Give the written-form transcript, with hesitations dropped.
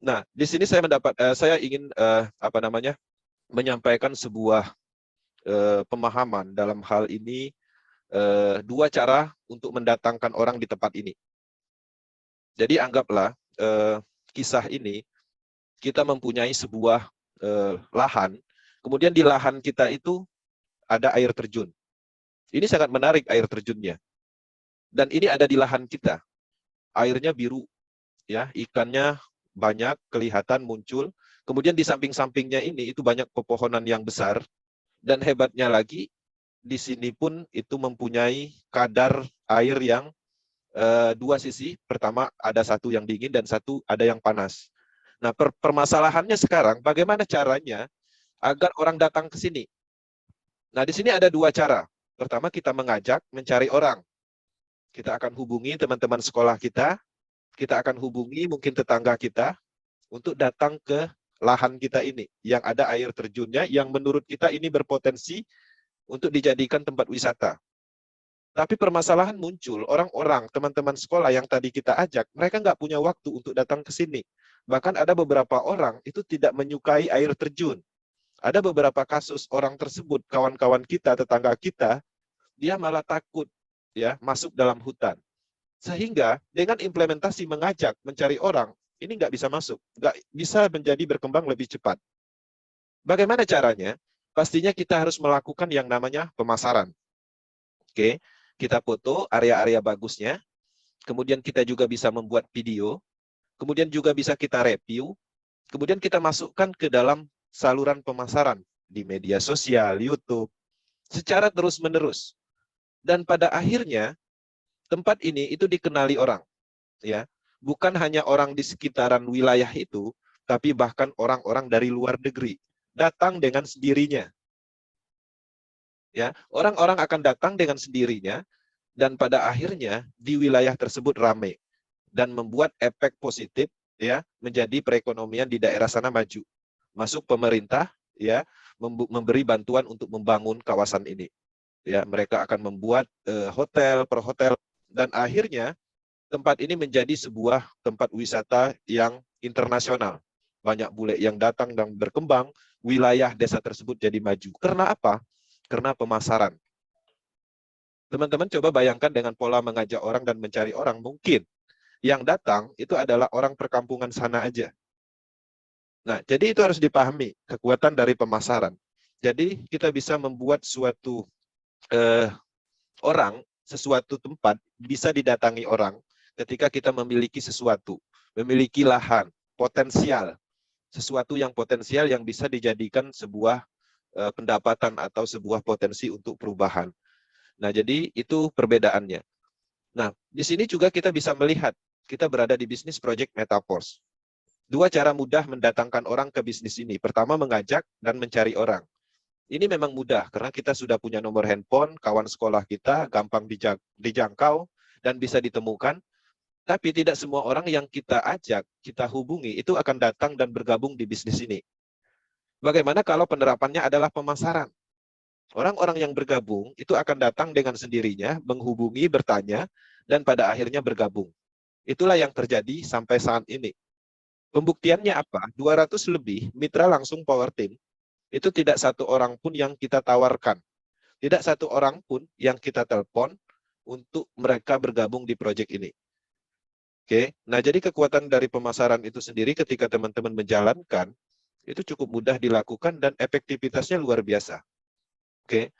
Nah, di sini saya ingin menyampaikan sebuah pemahaman dalam hal ini, dua cara untuk mendatangkan orang di tempat ini. Jadi anggaplah kisah ini kita mempunyai sebuah lahan, kemudian di lahan kita itu ada air terjun. Ini sangat menarik air terjunnya. Dan ini ada di lahan kita. Airnya biru, ya, ikannya banyak kelihatan muncul. Kemudian di samping-sampingnya ini itu banyak pepohonan yang besar, dan hebatnya lagi di sini pun itu mempunyai kadar air yang dua sisi. Pertama ada satu yang dingin dan satu ada yang panas. Nah, permasalahannya sekarang bagaimana caranya agar orang datang ke sini. Nah, di sini ada dua cara. Pertama, kita mengajak, mencari orang. Kita akan hubungi teman-teman sekolah kita akan hubungi mungkin tetangga kita untuk datang ke lahan kita ini yang ada air terjunnya, yang menurut kita ini berpotensi untuk dijadikan tempat wisata. Tapi permasalahan muncul, orang-orang, teman-teman sekolah yang tadi kita ajak, mereka nggak punya waktu untuk datang ke sini. Bahkan ada beberapa orang itu tidak menyukai air terjun. Ada beberapa kasus orang tersebut, kawan-kawan kita, tetangga kita, dia malah takut ya masuk dalam hutan. Sehingga dengan implementasi mengajak, mencari orang, ini nggak bisa masuk, nggak bisa menjadi berkembang lebih cepat. Bagaimana caranya? Pastinya kita harus melakukan yang namanya pemasaran. Oke, kita foto area-area bagusnya, kemudian kita juga bisa membuat video, kemudian juga bisa kita review, kemudian kita masukkan ke dalam saluran pemasaran di media sosial, YouTube, secara terus-menerus. Dan pada akhirnya, tempat ini itu dikenali orang, ya. Bukan hanya orang di sekitaran wilayah itu, tapi bahkan orang-orang dari luar negeri datang dengan sendirinya. Ya, orang-orang akan datang dengan sendirinya dan pada akhirnya di wilayah tersebut ramai dan membuat efek positif ya, menjadi perekonomian di daerah sana maju. Masuk pemerintah ya, memberi bantuan untuk membangun kawasan ini. Ya, mereka akan membuat hotel per hotel dan akhirnya tempat ini menjadi sebuah tempat wisata yang internasional. Banyak bule yang datang dan berkembang, wilayah desa tersebut jadi maju. Karena apa? Karena pemasaran. Teman-teman coba bayangkan dengan pola mengajak orang dan mencari orang, mungkin yang datang itu adalah orang perkampungan sana aja. Nah, jadi itu harus dipahami, kekuatan dari pemasaran. Jadi kita bisa membuat suatu orang, sesuatu tempat bisa didatangi orang ketika kita memiliki sesuatu, memiliki lahan, potensial, sesuatu yang potensial yang bisa dijadikan sebuah pendapatan atau sebuah potensi untuk perubahan. Nah, jadi itu perbedaannya. Nah, di sini juga kita bisa melihat, kita berada di bisnis project Metaforce. Dua cara mudah mendatangkan orang ke bisnis ini. Pertama, mengajak dan mencari orang. Ini memang mudah, karena kita sudah punya nomor handphone, kawan sekolah kita, gampang dijangkau, dan bisa ditemukan. Tapi tidak semua orang yang kita ajak, kita hubungi, itu akan datang dan bergabung di bisnis ini. Bagaimana kalau penerapannya adalah pemasaran? Orang-orang yang bergabung, itu akan datang dengan sendirinya, menghubungi, bertanya, dan pada akhirnya bergabung. Itulah yang terjadi sampai saat ini. Pembuktiannya apa? 200 lebih mitra langsung Power Team, itu tidak satu orang pun yang kita tawarkan. Tidak satu orang pun yang kita telepon untuk mereka bergabung di proyek ini. Oke, nah jadi kekuatan dari pemasaran itu sendiri ketika teman-teman menjalankan, itu cukup mudah dilakukan dan efektivitasnya luar biasa. Oke,